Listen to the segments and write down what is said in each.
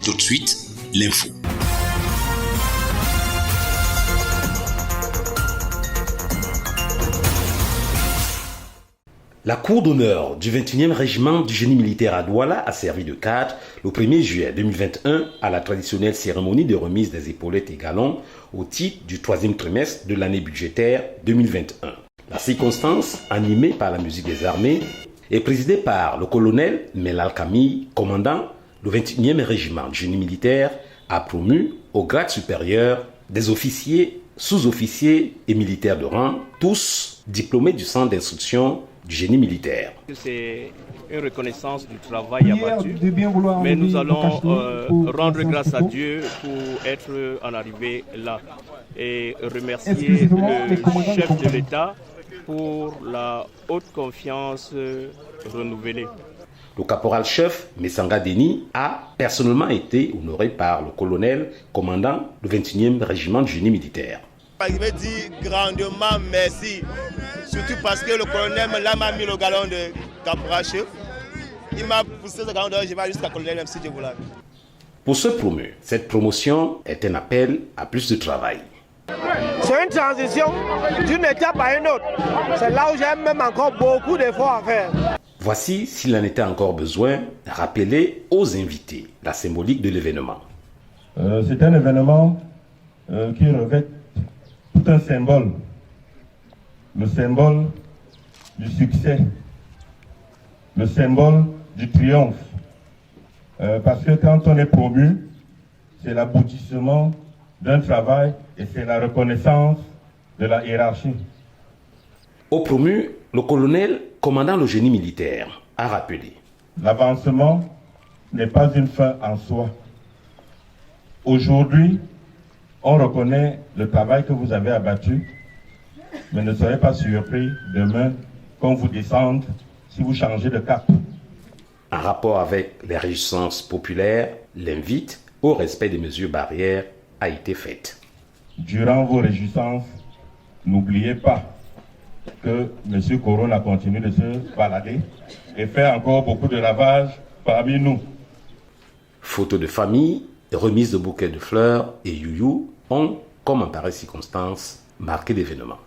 Tout de suite, l'info. La cour d'honneur du 21e régiment du génie militaire à Douala a servi de cadre le 1er juillet 2021 à la traditionnelle cérémonie de remise des épaulettes et galons au titre du 3e trimestre de l'année budgétaire 2021. La circonstance, animée par la musique des armées, est présidée par le colonel Melal Camille, commandant le 21e régiment du génie militaire, a promu au grade supérieur des officiers, sous-officiers et militaires de rang, tous diplômés du centre d'instruction du génie militaire. C'est une reconnaissance du travail abattu, mais nous allons rendre grâce à Dieu pour être en arrivé là et remercier le chef de l'État pour la haute confiance renouvelée. Le caporal-chef Messanga Deni a personnellement été honoré par le colonel commandant le 21e régiment du génie militaire. Je veux dire grandement merci, surtout parce que le colonel m'a mis le galon de caporal-chef. Il m'a poussé ce galon, je vais jusqu'à colonel même si Dieu voulait. Pour ce promu, cette promotion est un appel à plus de travail. C'est une transition d'une étape à une autre. C'est là où j'ai même encore beaucoup d'efforts à faire. Voici, s'il en était encore besoin, rappeler aux invités la symbolique de l'événement. C'est un événement qui revêt tout un symbole. Le symbole du succès, le symbole du triomphe. Parce que quand on est promu, c'est l'aboutissement d'un travail et c'est la reconnaissance de la hiérarchie. Au promu, le colonel commandant le génie militaire a rappelé: l'avancement n'est pas une fin en soi. Aujourd'hui, on reconnaît le travail que vous avez abattu, mais ne soyez pas surpris demain qu'on vous descende si vous changez de cap. En rapport avec les réjouissances populaires, l'invite au respect des mesures barrières a été faite. Durant vos réjouissances, n'oubliez pas que M. Corona continue de se balader et fait encore beaucoup de lavage parmi nous. Photos de famille, remise de bouquets de fleurs et youyou ont, comme en pareille circonstance, marqué l'événement.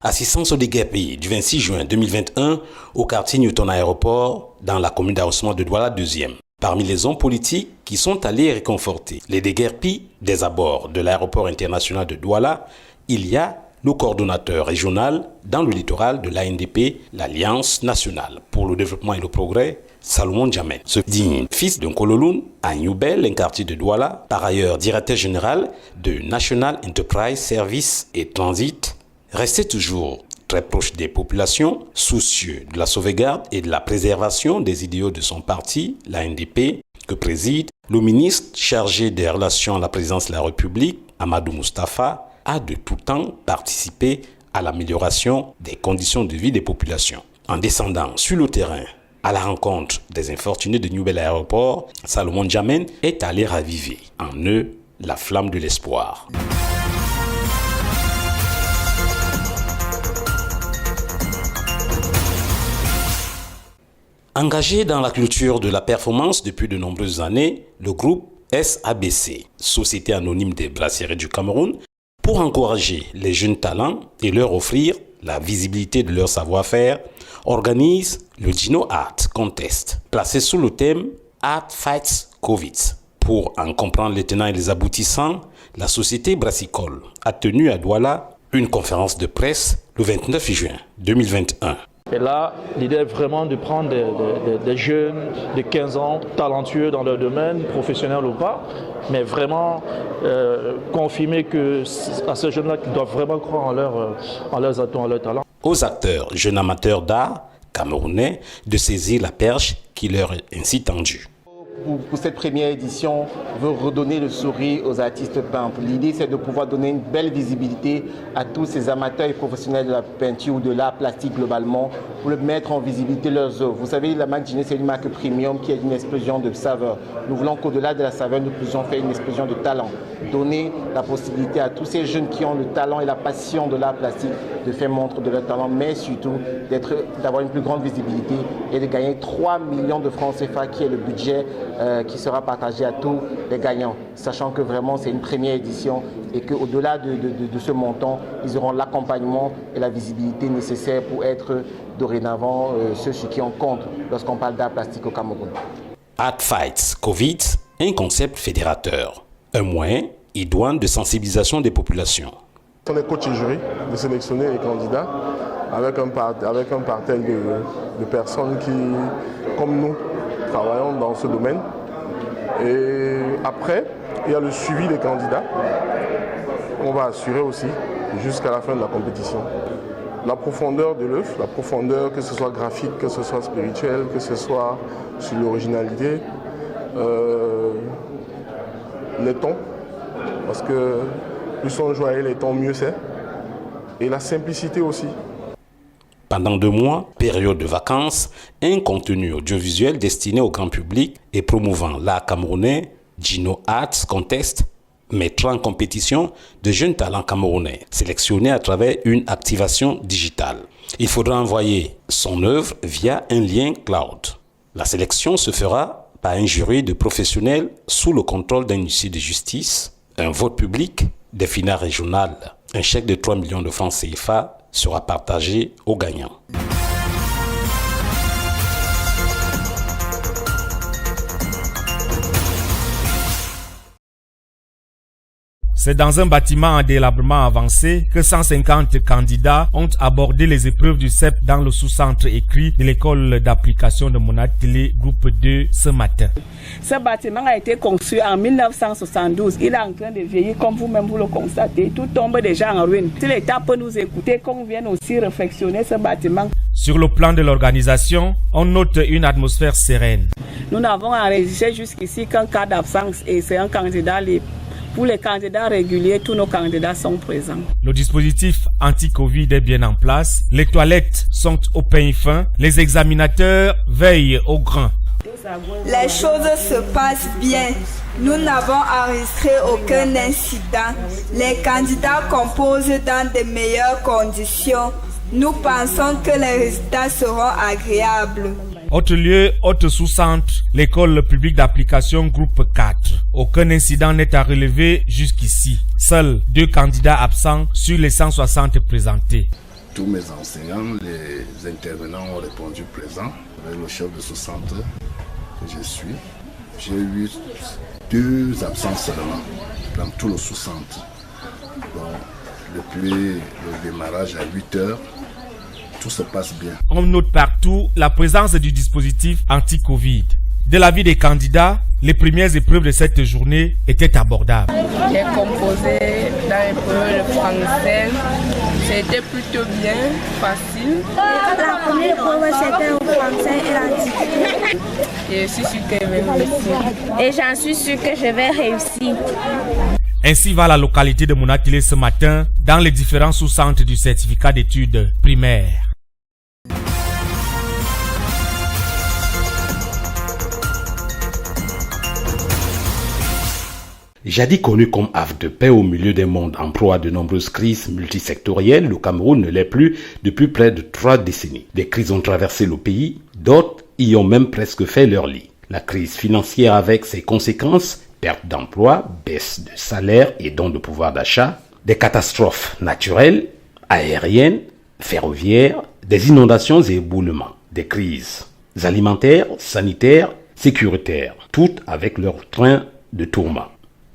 Assistance au déguerpis du 26 juin 2021 au quartier Newton Aéroport dans la commune d'arrondissement de Douala 2e. Parmi les hommes politiques qui sont allés réconforter les déguerpis des abords de l'aéroport international de Douala, il y a le coordonnateur régional dans le littoral de l'ANDP, l'Alliance nationale pour le développement et le progrès, Salomon Djamel. Ce digne fils d'un Kololoun à Newbel, un quartier de Douala, par ailleurs directeur général de National Enterprise Service et Transit, restait toujours très proche des populations, soucieux de la sauvegarde et de la préservation des idéaux de son parti, l'ANDP, que préside le ministre chargé des relations à la présidence de la République, Amadou Moustapha, a de tout temps participé à l'amélioration des conditions de vie des populations. En descendant sur le terrain à la rencontre des infortunés de Newbel Aéroport, Salomon Djamel est allé raviver en eux la flamme de l'espoir. Engagé dans la culture de la performance depuis de nombreuses années, le groupe SABC, Société anonyme des brasseries du Cameroun, pour encourager les jeunes talents et leur offrir la visibilité de leur savoir-faire, organise le Dino Art Contest, placé sous le thème Art Fights Covid. Pour en comprendre les tenants et les aboutissants, la société brassicole a tenu à Douala une conférence de presse le 29 juin 2021. Et là, l'idée est vraiment de prendre des jeunes de 15 ans, talentueux dans leur domaine, professionnels ou pas, mais vraiment confirmer à ces jeunes-là qu'ils doivent vraiment croire en leurs atouts, en leurs talents. Aux acteurs, jeunes amateurs d'art camerounais, de saisir la perche qui leur est ainsi tendue. Pour cette première édition, veut redonner le sourire aux artistes peintres. L'idée, c'est de pouvoir donner une belle visibilité à tous ces amateurs et professionnels de la peinture ou de l'art plastique globalement, pour mettre en visibilité leurs œuvres. Vous savez, la marque Djiné, c'est une marque premium qui est une explosion de saveur. Nous voulons qu'au-delà de la saveur, nous puissions faire une explosion de talent. Donner la possibilité à tous ces jeunes qui ont le talent et la passion de l'art plastique de faire montre de leur talent, mais surtout d'avoir une plus grande visibilité et de gagner 3 millions de francs CFA qui est le budget qui sera partagé à tous les gagnants, sachant que vraiment c'est une première édition et qu'au-delà de ce montant, ils auront l'accompagnement et la visibilité nécessaire pour être dorénavant ceux sur qui on compte lorsqu'on parle d'art plastique au Cameroun. Art Fights Covid, un concept fédérateur, un moyen idoine de sensibilisation des populations. On est coach et jury de sélectionner les candidats avec un parterre de personnes qui, comme nous, travaillons dans ce domaine. Et après, il y a le suivi des candidats qu'on va assurer aussi jusqu'à la fin de la compétition. La profondeur de l'œuvre, la profondeur, que ce soit graphique, que ce soit spirituel, que ce soit sur l'originalité, les tons, parce que plus on joue à les tons, mieux c'est, et la simplicité aussi. Pendant 2 mois, période de vacances, un contenu audiovisuel destiné au grand public et promouvant l'art camerounais, Djino Arts Contest, mettra en compétition de jeunes talents camerounais sélectionnés à travers une activation digitale. Il faudra envoyer son œuvre via un lien cloud. La sélection se fera par un jury de professionnels sous le contrôle d'un huissier de justice, un vote public, des finales régionales. Un chèque de 3 millions de francs CFA sera partagé aux gagnants. C'est dans un bâtiment en délabrement avancé que 150 candidats ont abordé les épreuves du CEP dans le sous-centre écrit de l'école d'application de Monatélé, groupe 2, ce matin. Ce bâtiment a été construit en 1972. Il est en train de vieillir, comme vous-même vous le constatez. Tout tombe déjà en ruine. Si l'État peut nous écouter, qu'on vienne aussi réfectionner ce bâtiment. Sur le plan de l'organisation, on note une atmosphère sereine. Nous n'avons enregistré jusqu'ici qu'un cas d'absence et c'est un candidat libre. Pour les candidats réguliers, tous nos candidats sont présents. Le dispositif anti-Covid est bien en place. Les toilettes sont au peigne fin. Les examinateurs veillent au grain. Les choses se passent bien. Nous n'avons enregistré aucun incident. Les candidats composent dans de meilleures conditions. Nous pensons que les résultats seront agréables. Autre lieu, autre sous-centre, l'école publique d'application groupe 4. Aucun incident n'est à relever jusqu'ici. Seuls 2 candidats absents sur les 160 présentés. Tous mes enseignants, les intervenants ont répondu présent. Avec le chef de sous-centre que je suis, j'ai eu 2 absences seulement dans tout le sous-centre. Depuis le démarrage à 8 heures, tout se passe bien. On note partout la présence du dispositif anti-Covid. De l'avis des candidats, les premières épreuves de cette journée étaient abordables. J'ai composé dans l'épreuve de français. C'était plutôt bien, facile. La première épreuve, c'était au français et l'antiquité. Et je suis sûre que je vais réussir. Et j'en suis sûre que je vais réussir. Ainsi va la localité de Monatélé ce matin dans les différents sous-centres du certificat d'études primaires. Jadis connu comme havre de paix au milieu des mondes en proie à de nombreuses crises multisectorielles, le Cameroun ne l'est plus depuis près de 3 décennies. Des crises ont traversé le pays, d'autres y ont même presque fait leur lit. La crise financière avec ses conséquences, perte d'emploi, baisse de salaire et donc de pouvoir d'achat, des catastrophes naturelles, aériennes, ferroviaires, des inondations et éboulements, des crises alimentaires, sanitaires, sécuritaires, toutes avec leur train de tourment.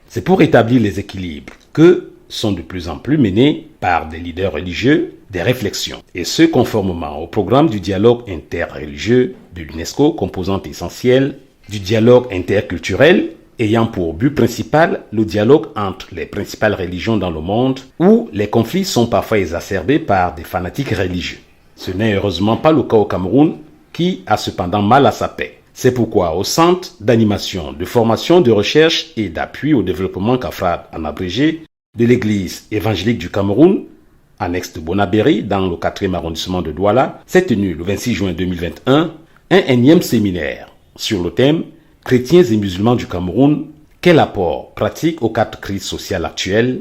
C'est pour rétablir les équilibres que sont de plus en plus menées par des leaders religieux des réflexions, et ce conformément au programme du dialogue interreligieux de l'UNESCO, composante essentielle du dialogue interculturel, ayant pour but principal le dialogue entre les principales religions dans le monde, où les conflits sont parfois exacerbés par des fanatiques religieux. Ce n'est heureusement pas le cas au Cameroun, qui a cependant mal à sa paix. C'est pourquoi au Centre d'animation, de formation, de recherche et d'appui au développement CAFRAD en abrégé de l'Église évangélique du Cameroun, annexe de Bonabéry, dans le 4e arrondissement de Douala, s'est tenu le 26 juin 2021 un énième séminaire sur le thème « Chrétiens et musulmans du Cameroun, quel apport pratique aux 4 crises sociales actuelles,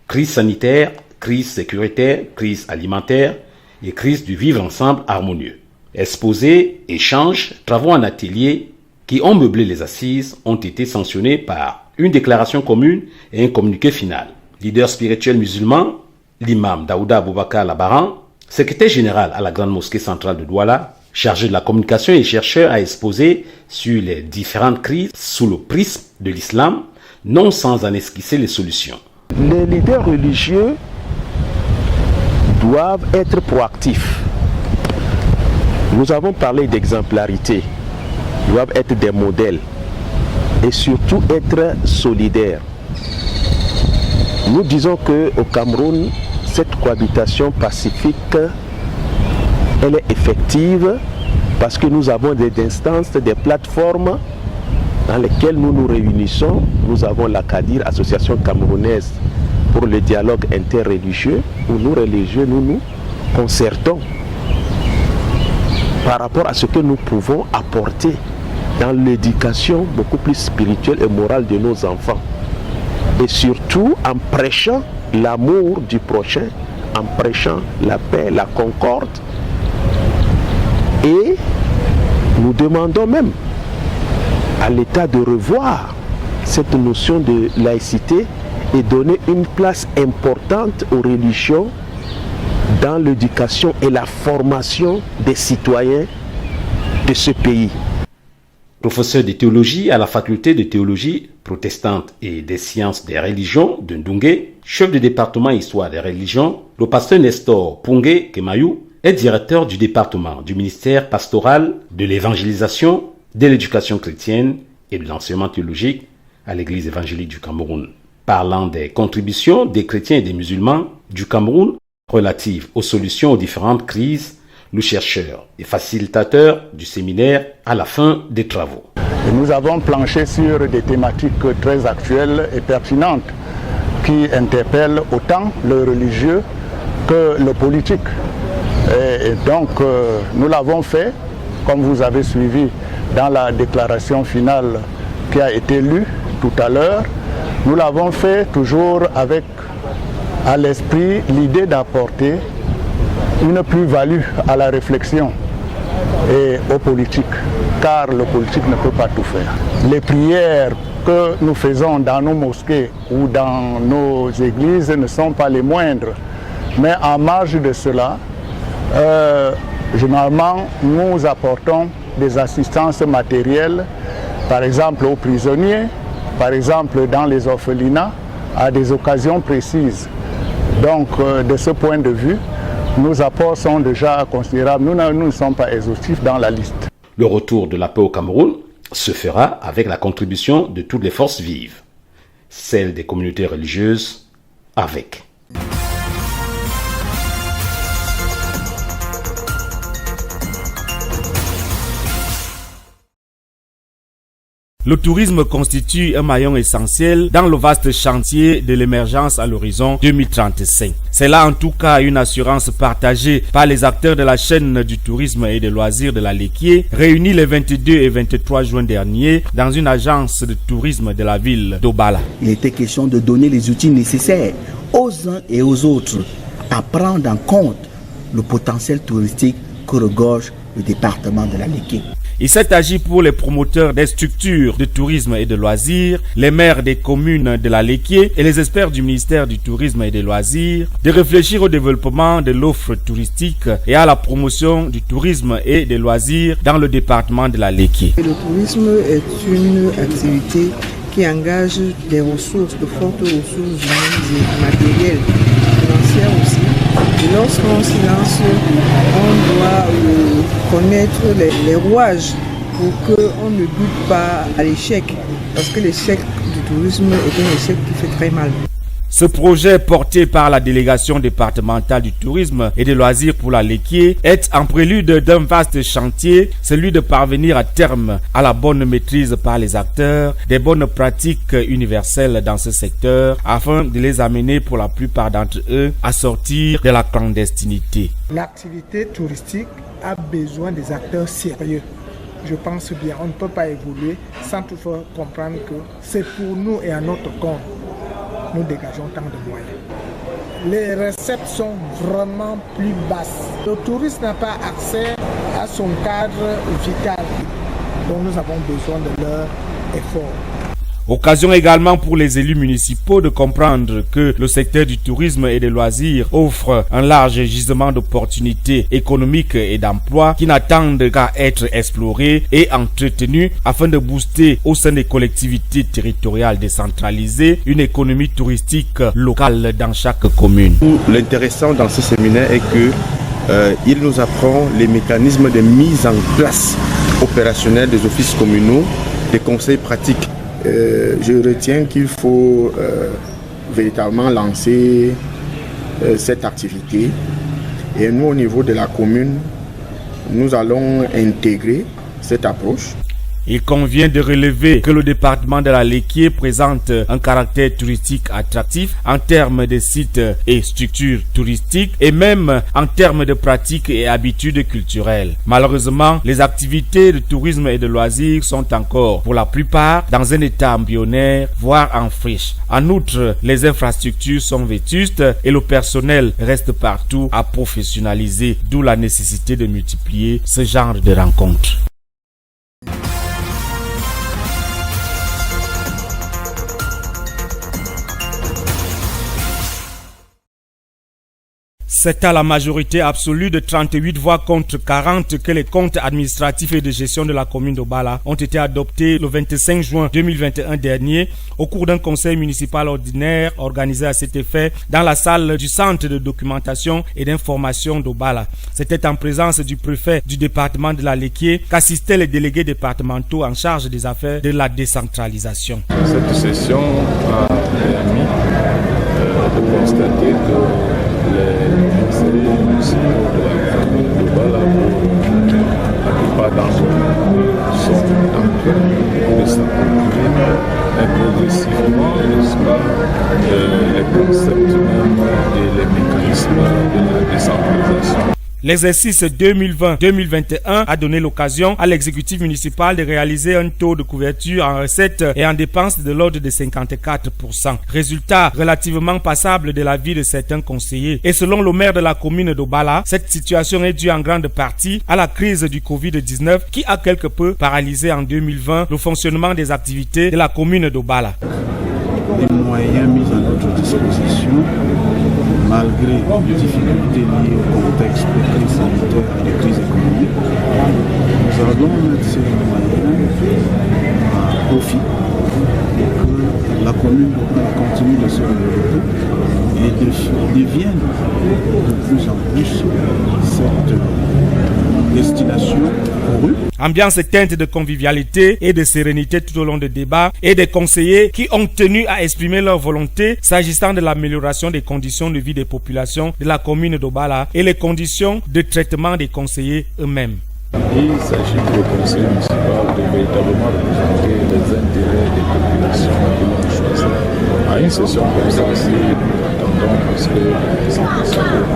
crise sanitaire, crise sécuritaire, crise alimentaire et crise du vivre ensemble harmonieux ». Exposés, échanges, travaux en atelier qui ont meublé les assises ont été sanctionnés par une déclaration commune et un communiqué final. Leader spirituel musulman, l'imam Daouda Aboubakar Labaran, secrétaire général à la Grande Mosquée centrale de Douala, chargé de la communication et chercheur, a exposé sur les différentes crises sous le prisme de l'islam, non sans en esquisser les solutions. Les leaders religieux doivent être proactifs. Nous avons parlé d'exemplarité, ils doivent être des modèles et surtout être solidaires. Nous disons qu'au Cameroun, cette cohabitation pacifique, elle est effective parce que nous avons des instances, des plateformes dans lesquelles nous nous réunissons. Nous avons la CADIR, Association camerounaise pour le dialogue interreligieux, où nous religieux, nous nous concertons par rapport à ce que nous pouvons apporter dans l'éducation beaucoup plus spirituelle et morale de nos enfants. Et surtout en prêchant l'amour du prochain, en prêchant la paix, la concorde. Et nous demandons même à l'État de revoir cette notion de laïcité et donner une place importante aux religions dans l'éducation et la formation des citoyens de ce pays. Professeur de théologie à la faculté de théologie protestante et des sciences des religions de Ndungue, chef de département histoire des religions, le pasteur Nestor Pungé Kemayou est directeur du département du ministère pastoral de l'évangélisation, de l'éducation chrétienne et de l'enseignement théologique à l'Église évangélique du Cameroun. Parlant des contributions des chrétiens et des musulmans du Cameroun relatives aux solutions aux différentes crises, le chercheur et facilitateur du séminaire à la fin des travaux. Nous avons planché sur des thématiques très actuelles et pertinentes qui interpellent autant le religieux que le politique. Et donc nous l'avons fait, comme vous avez suivi dans la déclaration finale qui a été lue tout à l'heure, nous l'avons fait toujours avec à l'esprit l'idée d'apporter une plus-value à la réflexion et aux politiques, car le politique ne peut pas tout faire. Les prières que nous faisons dans nos mosquées ou dans nos églises ne sont pas les moindres, mais en marge de cela, généralement, nous apportons des assistances matérielles, par exemple aux prisonniers, par exemple dans les orphelinats, à des occasions précises. Donc, de ce point de vue, nos apports sont déjà considérables. Nous ne sommes pas exhaustifs dans la liste. Le retour de la paix au Cameroun se fera avec la contribution de toutes les forces vives, celles des communautés religieuses avec. Le tourisme constitue un maillon essentiel dans le vaste chantier de l'émergence à l'horizon 2035. C'est là en tout cas une assurance partagée par les acteurs de la chaîne du tourisme et des loisirs de la Léquié, réunis les 22 et 23 juin dernier dans une agence de tourisme de la ville d'Obala. Il était question de donner les outils nécessaires aux uns et aux autres à prendre en compte le potentiel touristique que regorge le département de la Léquié. Il s'est agi pour les promoteurs des structures de tourisme et de loisirs, les maires des communes de la Léquié et les experts du ministère du Tourisme et des Loisirs de réfléchir au développement de l'offre touristique et à la promotion du tourisme et des loisirs dans le département de la Léquié. Le tourisme est une activité qui engage des ressources, de fortes ressources humaines et matérielles, financières aussi. Et lorsqu'on s'y lance, on doit connaître les rouages pour qu'on ne bute pas à l'échec. Parce que l'échec du tourisme est un échec qui fait très mal. Ce projet porté par la délégation départementale du tourisme et des loisirs pour la Léquié est en prélude d'un vaste chantier, celui de parvenir à terme à la bonne maîtrise par les acteurs des bonnes pratiques universelles dans ce secteur afin de les amener pour la plupart d'entre eux à sortir de la clandestinité. L'activité touristique a besoin des acteurs sérieux. Je pense bien, on ne peut pas évoluer sans toutefois comprendre que c'est pour nous et à notre compte. Nous dégageons tant de moyens. Les recettes sont vraiment plus basses. Le touriste n'a pas accès à son cadre vital. Donc nous avons besoin de leur effort. Occasion également pour les élus municipaux de comprendre que le secteur du tourisme et des loisirs offre un large gisement d'opportunités économiques et d'emplois qui n'attendent qu'à être explorés et entretenus afin de booster au sein des collectivités territoriales décentralisées une économie touristique locale dans chaque commune. L'intéressant dans ce séminaire est que il nous apprend les mécanismes de mise en place opérationnelle des offices communaux, des conseils pratiques. Je retiens qu'il faut véritablement lancer cette activité. Et nous, au niveau de la commune, nous allons intégrer cette approche. Il convient de relever que le département de la Léquié présente un caractère touristique attractif en termes de sites et structures touristiques et même en termes de pratiques et habitudes culturelles. Malheureusement, les activités de tourisme et de loisirs sont encore, pour la plupart, dans un état embryonnaire, voire en friche. En outre, les infrastructures sont vétustes et le personnel reste partout à professionnaliser, d'où la nécessité de multiplier ce genre de rencontres. C'est à la majorité absolue de 38 voix contre 40 que les comptes administratifs et de gestion de la commune d'Obala ont été adoptés le 25 juin 2021 dernier au cours d'un conseil municipal ordinaire organisé à cet effet dans la salle du centre de documentation et d'information d'Obala. C'était en présence du préfet du département de la Léquié qu'assistaient les délégués départementaux en charge des affaires de la décentralisation. Cette session a permis de constater que les conseillers municipaux de la commune d'Obala, la plupart d'entre eux, sont en train de s'approprier progressivement, n'est-ce pas, les concepts et les mécanismes de la décentralisation. L'exercice 2020-2021 a donné l'occasion à l'exécutif municipal de réaliser un taux de couverture en recettes et en dépenses de l'ordre de 54%. Résultat relativement passable de la vie de certains conseillers. Et selon le maire de la commune d'Obala, cette situation est due en grande partie à la crise du Covid-19 qui a quelque peu paralysé en 2020 le fonctionnement des activités de la commune d'Obala. Les moyens mis à notre disposition, malgré les difficultés liées au contexte de crise sanitaire et de crise économique, nous allons mettre ces moyens à profit pour que la commune continue de se développer et devienne de plus en plus cette destination pour eux. Ambiance teinte de convivialité et de sérénité tout au long des débats et des conseillers qui ont tenu à exprimer leur volonté s'agissant de l'amélioration des conditions de vie des populations de la commune d'Obala et les conditions de traitement des conseillers eux-mêmes. Il s'agit pour le conseil municipal de véritablement représenter les intérêts des populations que l'on choisit. À une session comme ça, nous attendons parce que les ambassadeurs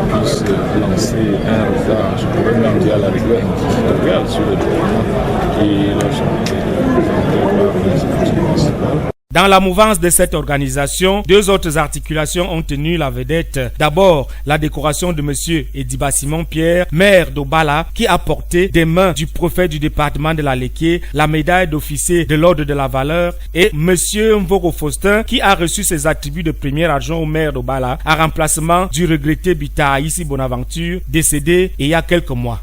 puissent lancer un regard, je pourrais même dire à la rigueur éditoriale sur le développement qui leur sont présentés par l'exécutif municipal. Dans la mouvance de cette organisation, deux autres articulations ont tenu la vedette. D'abord, la décoration de M. Ediba Simon Pierre, maire d'Obala, qui a porté des mains du préfet du département de la Léquié la médaille d'officier de l'ordre de la valeur, et M. Mvoko Faustin, qui a reçu ses attributs de premier adjoint au maire d'Obala, en remplacement du regretté Bita Isi Bonaventure, décédé il y a quelques mois.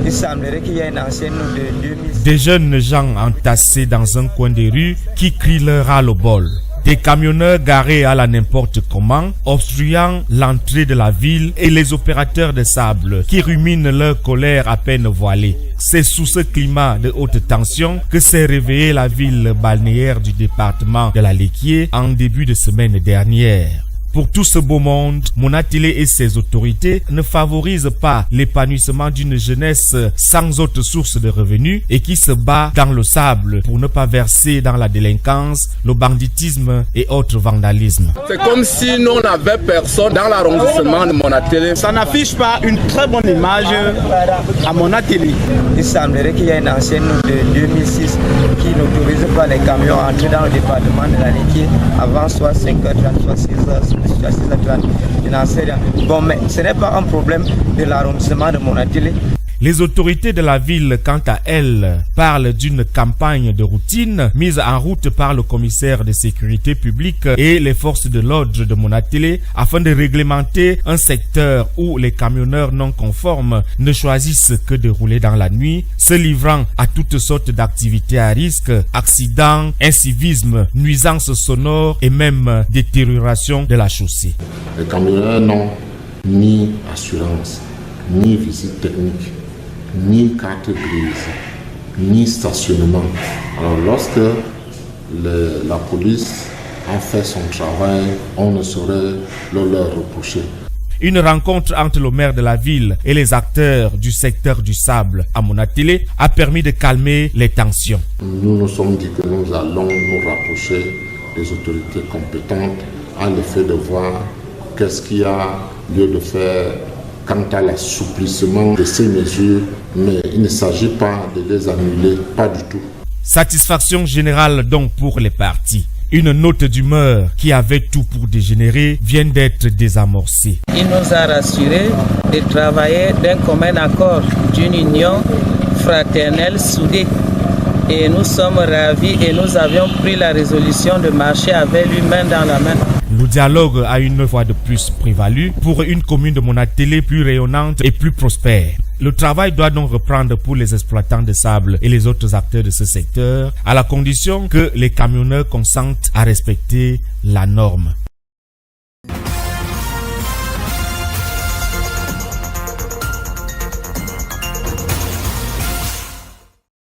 Il semblerait qu'il y ait une ancienne de 2000. Des jeunes gens entassés dans un coin de rue qui crient leur ras-le-bol. Des camionneurs garés à la n'importe comment, obstruant l'entrée de la ville et les opérateurs de sable qui ruminent leur colère à peine voilée. C'est sous ce climat de haute tension que s'est réveillée la ville balnéaire du département de la Léquié en début de semaine dernière. Pour tout ce beau monde, Monatélé et ses autorités ne favorisent pas l'épanouissement d'une jeunesse sans autre source de revenus et qui se bat dans le sable pour ne pas verser dans la délinquance, le banditisme et autres vandalismes. C'est comme si nous n'avions personne dans l'arrondissement de Monatélé. Ça n'affiche pas une très bonne image à Monatélé. Il semblerait qu'il y a une ancienne de 2006 qui n'autorise pas les camions à entrer dans le département de la Léquié avant soit 5h30, soit 6h. Je n'en sais rien. Bon, mais ce n'est pas un problème de l'arrondissement de Monatélé. Les autorités de la ville, quant à elles, parlent d'une campagne de routine mise en route par le commissaire de sécurité publique et les forces de l'ordre de Monatélé afin de réglementer un secteur où les camionneurs non conformes ne choisissent que de rouler dans la nuit, se livrant à toutes sortes d'activités à risque, accidents, incivisme, nuisances sonores et même détérioration de la chaussée. Les camionneurs n'ont ni assurance, ni visite technique, ni carte grise, ni stationnement. Alors lorsque la police a fait son travail, on ne saurait le leur reprocher. Une rencontre entre le maire de la ville et les acteurs du secteur du sable à Monatélé a permis de calmer les tensions. Nous nous sommes dit que nous allons nous rapprocher des autorités compétentes à l'effet de voir qu'est-ce qu'il y a lieu de faire quant à l'assouplissement de ces mesures, mais il ne s'agit pas de les annuler, pas du tout. Satisfaction générale donc pour les partis. Une note d'humeur qui avait tout pour dégénérer vient d'être désamorcée. Il nous a rassurés de travailler d'un commun accord, d'une union fraternelle soudée. Et nous sommes ravis et nous avions pris la résolution de marcher avec lui main dans la main. Le dialogue a une fois de plus prévalu pour une commune de Monatélé plus rayonnante et plus prospère. Le travail doit donc reprendre pour les exploitants de sable et les autres acteurs de ce secteur, à la condition que les camionneurs consentent à respecter la norme.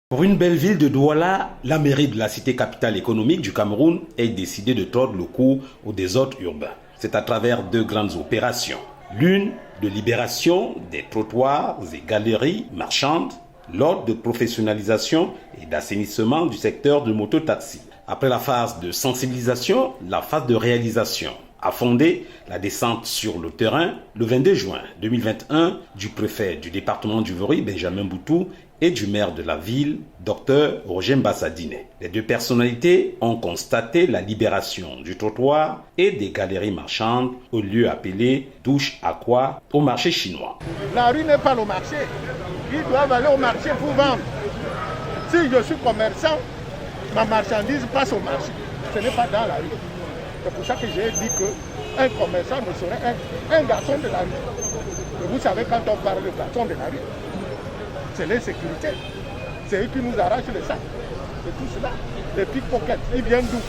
Pour une belle ville de Douala, la mairie de la cité capitale économique du Cameroun a décidé de tordre le cou au désordre urbain. C'est à travers deux grandes opérations. L'une de libération des trottoirs et galeries marchandes, l'autre de professionnalisation et d'assainissement du secteur de mototaxi. Après la phase de sensibilisation, la phase de réalisation a fondé la descente sur le terrain le 22 juin 2021 du préfet du département du Vori, Benjamin Boutou, et du maire de la ville, Dr Roger Mbassadine. Les deux personnalités ont constaté la libération du trottoir et des galeries marchandes au lieu appelé Douche Aqua au marché chinois. La rue n'est pas le marché. Ils doivent aller au marché pour vendre. Si je suis commerçant, ma marchandise passe au marché. Ce n'est pas dans la rue. C'est pour ça que j'ai dit qu'un commerçant ne serait un garçon de la rue. Et vous savez, quand on parle de garçon de la rue, c'est l'insécurité. C'est eux qui nous arrachent le sac. C'est tout cela. Les pickpockets, ils viennent d'où?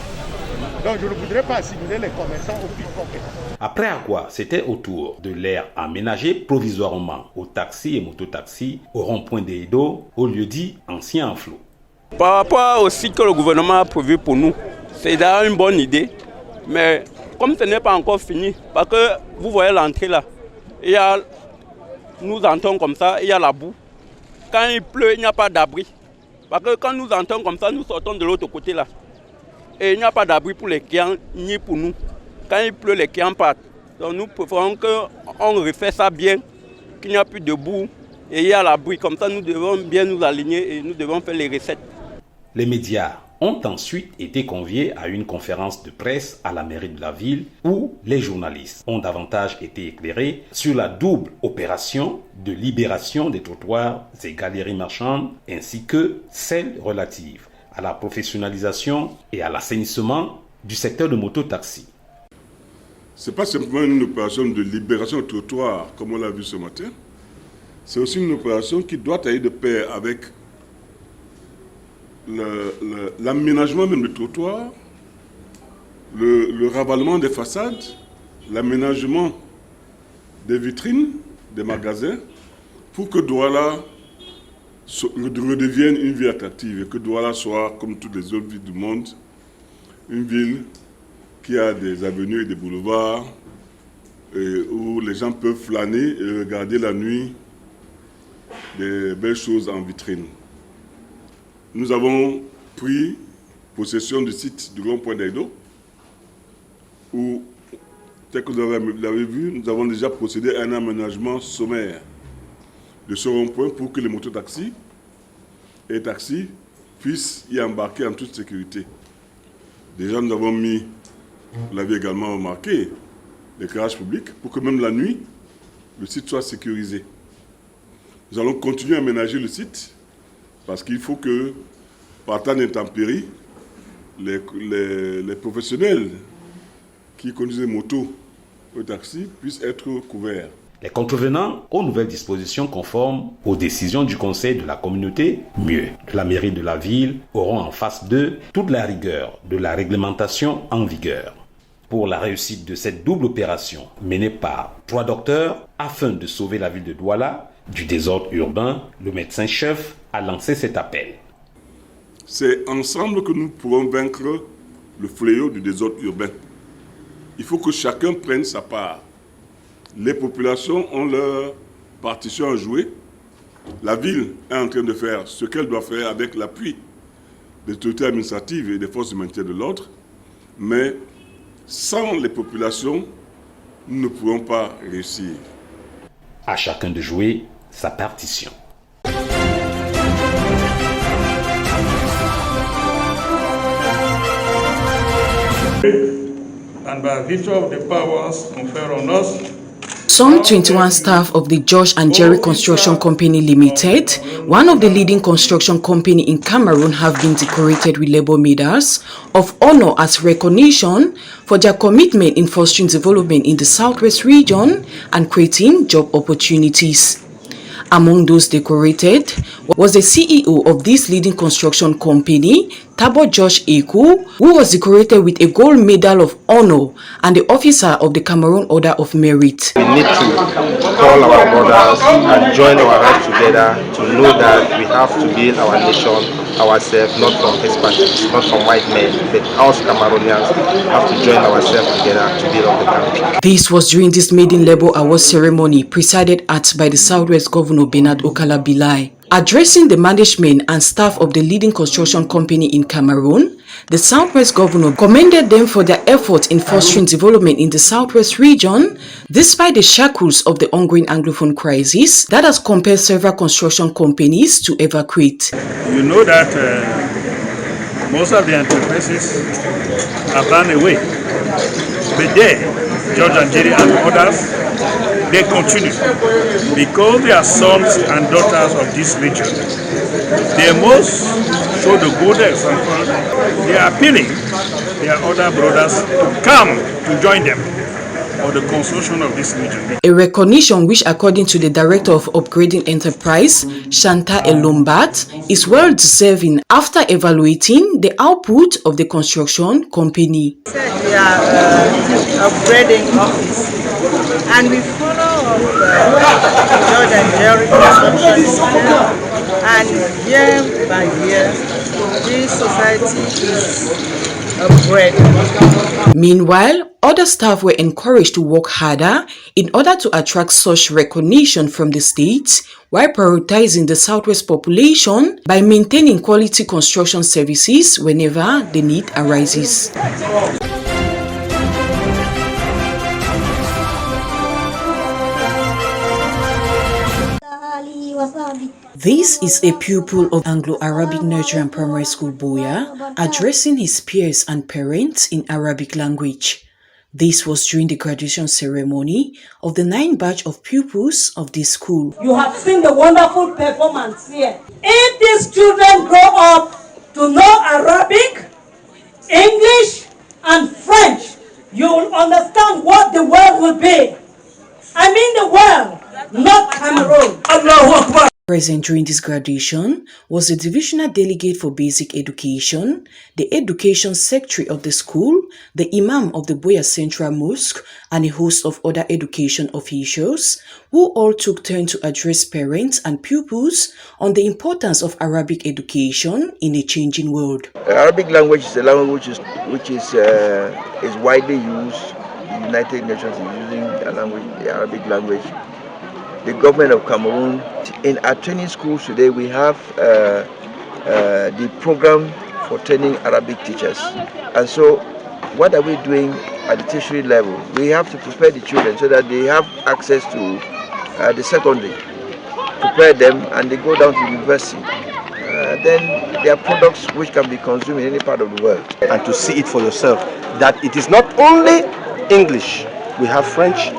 Donc je ne voudrais pas assimiler les commerçants aux pickpockets. Après Aqua, c'était au tour de l'aire aménagé provisoirement aux taxis et mototaxis au rond-point des Edo, au lieu dit ancien enflot. Par rapport au site que le gouvernement a prévu pour nous, c'est d'ailleurs une bonne idée. Mais comme ce n'est pas encore fini, parce que vous voyez l'entrée là, nous entrons comme ça, il y a la boue. Quand il pleut, il n'y a pas d'abri. Parce que quand nous entrons comme ça, nous sortons de l'autre côté là. Et il n'y a pas d'abri pour les clients, ni pour nous. Quand il pleut, les clients partent. Donc nous préférons qu'on refait ça bien, qu'il n'y a plus de boue. Et il y a l'abri. Comme ça, nous devons bien nous aligner et nous devons faire les recettes. Les médias ont ensuite été conviés à une conférence de presse à la mairie de la ville où les journalistes ont davantage été éclairés sur la double opération de libération des trottoirs et galeries marchandes ainsi que celle relative à la professionnalisation et à l'assainissement du secteur de mototaxi. Ce n'est pas simplement une opération de libération de trottoirs comme on l'a vu ce matin, c'est aussi une opération qui doit aller de pair avec l'aménagement même du trottoir le ravalement des façades, l'aménagement des vitrines, des magasins, pour que Douala redevienne une ville attractive et que Douala soit, comme toutes les autres villes du monde, une ville qui a des avenues et des boulevards où les gens peuvent flâner et regarder la nuit des belles choses en vitrine. Nous avons pris possession du site du rond-point d'Aïdo où, tel que vous l'avez vu, nous avons déjà procédé à un aménagement sommaire de ce rond-point pour que les mototaxis et les taxis puissent y embarquer en toute sécurité. Déjà, nous avons mis, vous l'avez également remarqué, l'éclairage public pour que même la nuit, le site soit sécurisé. Nous allons continuer à aménager le site parce qu'il faut que, par temps d'intempéries, les professionnels qui conduisent les motos ou les taxis puissent être couverts. Les contrevenants aux nouvelles dispositions conformes aux décisions du Conseil de la communauté, mieux, de la mairie de la ville, auront en face d'eux toute la rigueur de la réglementation en vigueur. Pour la réussite de cette double opération menée par 3 docteurs afin de sauver la ville de Douala du désordre urbain, le médecin-chef a lancé cet appel. C'est ensemble que nous pourrons vaincre le fléau du désordre urbain. Il faut que chacun prenne sa part. Les populations ont leur partition à jouer. La ville est en train de faire ce qu'elle doit faire avec l'appui des autorités administratives et des forces de maintien de l'ordre. Mais sans les populations, nous ne pourrons pas réussir. À chacun de jouer sa partition. And by virtue of the powers conferred on us, some 21 staff of the George and Jerry Construction Company Limited, one of the leading construction company in Cameroon, have been decorated with labor medals of honor as recognition for their commitment in fostering development in the Southwest region and creating job opportunities. Among those decorated was the CEO of this leading construction company, Thabo George Eku, who was decorated with a gold medal of honor, and the officer of the Cameroon Order of Merit. We need to call our brothers and join our heads together to know that we have to build our nation ourselves, not from experts, not from white men, but us Cameroonians have to join ourselves together to build up the country. This was during this Maiden Labour Award ceremony presided at by the Southwest Governor Bernard Okala Bilai. Addressing the management and staff of the leading construction company in Cameroon, the Southwest Governor commended them for their effort in fostering development in the Southwest region, despite the shackles of the ongoing Anglophone crisis that has compelled several construction companies to evacuate. You know that most of the enterprises have run away, but there, George and Jerry and others, they continue because they are sons and daughters of this region. They must show the good example. They are appealing their other brothers to come to join them for the construction of this region. A recognition which, according to the Director of Upgrading Enterprise, Shanta Elombat, is well deserving after evaluating the output of the construction company. We are upgrading office and we follow George and Jerry construction system, and year by year this society is upgrading. Meanwhile, other staff were encouraged to work harder in order to attract such recognition from the state, while prioritizing the Southwest population by maintaining quality construction services whenever the need arises. This is a pupil of Anglo-Arabic Nigerian Primary School Boya addressing his peers and parents in Arabic language. This was during the graduation ceremony of the 9th batch of pupils of this school. You have seen the wonderful performance here. If these children grow up to know Arabic, English, and French, you will understand what the world will be. I mean the world, not Cameroon. Allahu Akbar. Present during this graduation was the Divisional Delegate for Basic Education, the Education Secretary of the school, the Imam of the Buea Central Mosque, and a host of other education officials, who all took turn to address parents and pupils on the importance of Arabic education in a changing world. Arabic language is a language which is widely used. The United Nations is using the Arabic language. The government of Cameroon, in our training schools today, we have the program for training Arabic teachers. And so, what are we doing at the tertiary level? We have to prepare the children so that they have access to the secondary, prepare them, and they go down to university. Then there are products which can be consumed in any part of the world. And to see it for yourself, that it is not only English, we have French,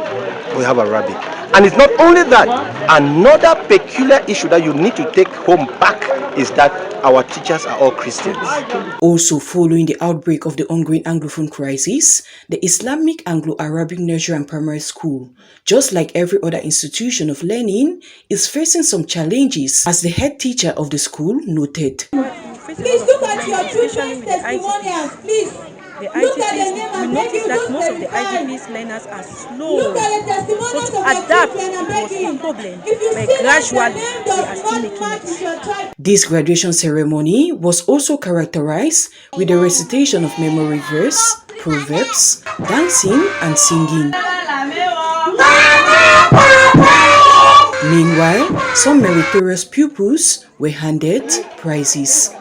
we have Arabic. And it's not only that, another peculiar issue that you need to take home back is that our teachers are all Christians. Also, following the outbreak of the ongoing Anglophone crisis, the Islamic Anglo-Arabic Nursery and Primary School, just like every other institution of learning, is facing some challenges, as the head teacher of the school noted. Please look at your children's testimonials, please. The IGPs, we noticed that most of the IGPs learners are slow. So to adapt was a problem, but gradually they are still making it. This graduation ceremony was also characterized with the recitation of memory verse, proverbs, dancing and singing. Meanwhile, some meritorious pupils were handed prizes.